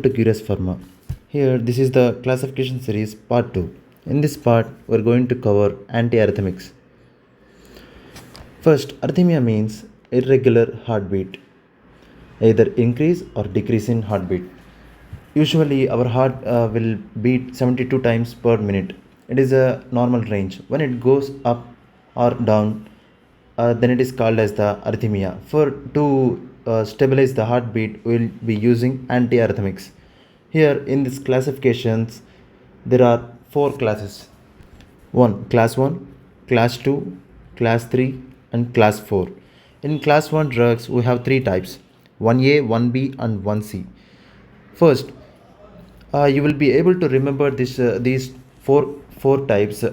To Curious Pharma. Here, this is the classification series part 2. In this part, we're going to cover antiarrhythmics. First, arrhythmia means irregular heartbeat, either increase or decrease in heartbeat. Usually, our heart will beat 72 times per minute. It is a normal range. When it goes up or down, then it is called as the arrhythmia. For to stabilize the heartbeat, we'll be using antiarrhythmics. Here in these classifications, there are four classes. Class 1, class 2, class 3, and class 4. In class 1 drugs, we have three types: 1A, 1B, and 1C. First, you will be able to remember these four types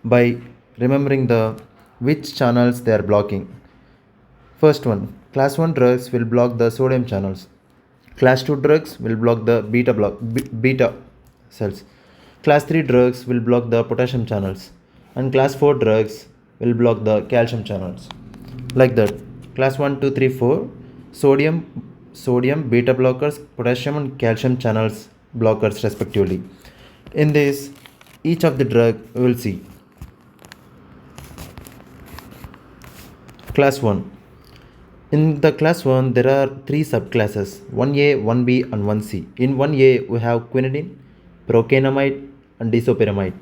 by remembering the which channels they are blocking. First one, class 1 drugs will block the sodium channels. Class 2 drugs will block the beta cells. Class 3 drugs will block the potassium channels. And class 4 drugs will block the calcium channels. Like that. Class 1, 2, 3, 4, sodium, beta blockers, potassium and calcium channels blockers respectively. In this, each of the drug we will see. Class 1. In the class 1, there are three subclasses: 1A, 1B, and 1C. In 1A, we have quinidine, procainamide, and disopyramide.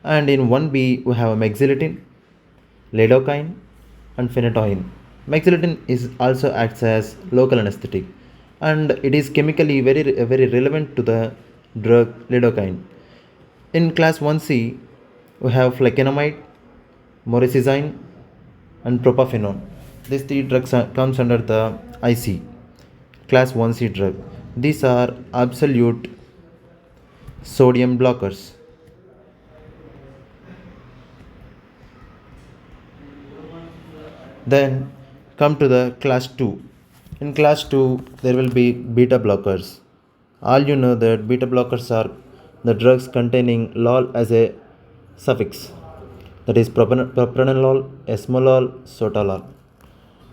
And in 1B, we have mexiletine, lidocaine, and phenytoin. Mexiletine is also acts as local anesthetic, and it is chemically very relevant to the drug lidocaine. In class 1C, we have flecainamide, moricizine, and propafenone. These three drugs comes under the IC, class 1C drug. These are absolute sodium blockers. Then come to the class 2. In class 2, there will be beta blockers. All you know that beta blockers are the drugs containing lol as a suffix, that is propranolol, esmolol, sotalol.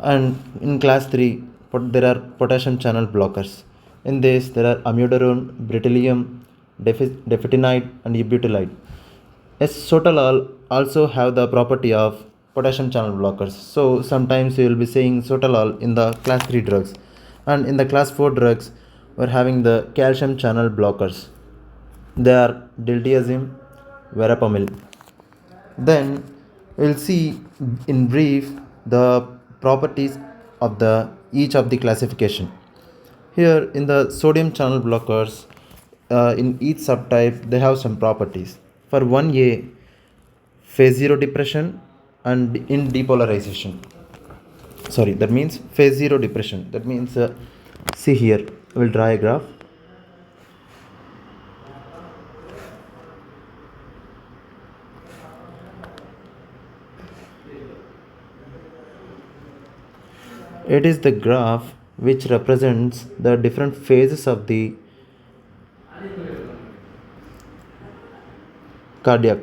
And in class 3, there are potassium channel blockers. In this, there are amiodarone, beryllium, difetinide, and butylide. Sotalol also have the property of potassium channel blockers. So sometimes you will be saying sotalol in the class 3 drugs. And in the class 4 drugs, we're having the calcium channel blockers. They are diltiazem, verapamil. Then we'll see in brief the properties of each of the classification. Here in the sodium channel blockers, in each subtype they have some properties. For 1A, phase 0 depression and in depolarization. That means phase 0 depression. That means see here, I will draw a graph. It is the graph which represents the different phases of the cardiac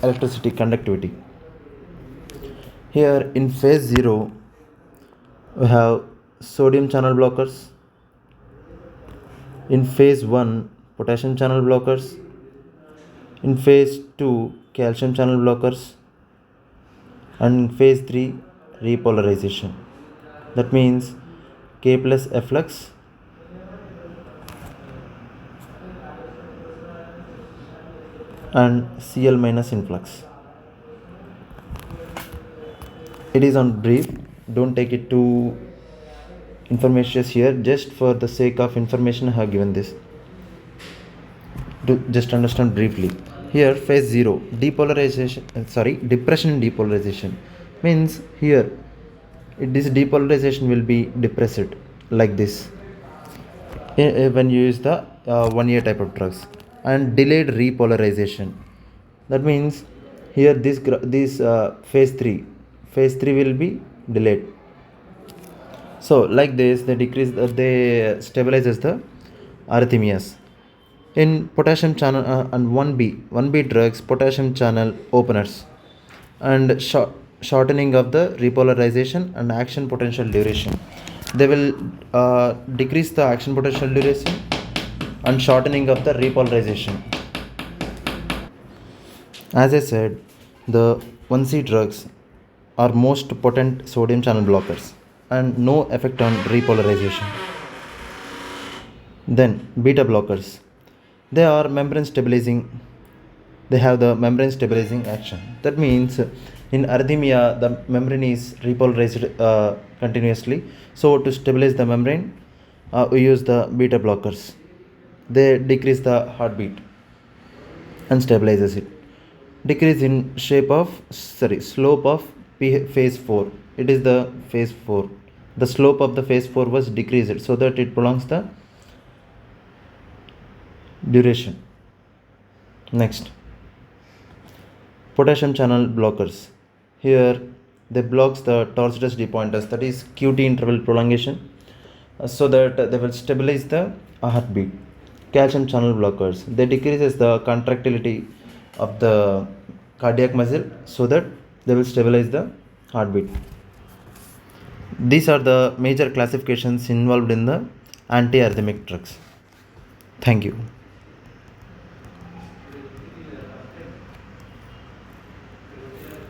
electricity conductivity. Here in phase 0, we have sodium channel blockers. In phase 1, potassium channel blockers. In phase 2, calcium channel blockers. And in phase 3, repolarization. That means K plus efflux and Cl minus influx. It is on brief. Don't take it too information here. Just for the sake of information, I have given this. To just understand briefly. Here phase 0, depression and depolarization means here this depolarization will be depressed like this when you use the 1A type of drugs. And delayed repolarization, that means here this phase 3 will be delayed. So like this they stabilizes the arrhythmias. In potassium channel and 1B drugs, potassium channel openers and shortening of the repolarization and action potential duration. They will decrease the action potential duration and shortening of the repolarization. As I said, the 1C drugs are most potent sodium channel blockers and no effect on repolarization. Then beta blockers. They are membrane stabilizing. They have the membrane stabilizing action. That means in arrhythmia the membrane is repolarized continuously. So to stabilize the membrane, we use the beta blockers. They decrease the heartbeat and stabilizes it. Decrease in slope of phase 4. It is the phase 4. The slope of the phase 4 was decreased so that it prolongs the duration. Next, potassium channel blockers. Here they blocks the tortuous depointers, that is QT interval prolongation, so that they will stabilize the heartbeat. Calcium channel blockers, they decreases the contractility of the cardiac muscle so that they will stabilize the heartbeat. These are the major classifications involved in the antiarrhythmic drugs. Thank you.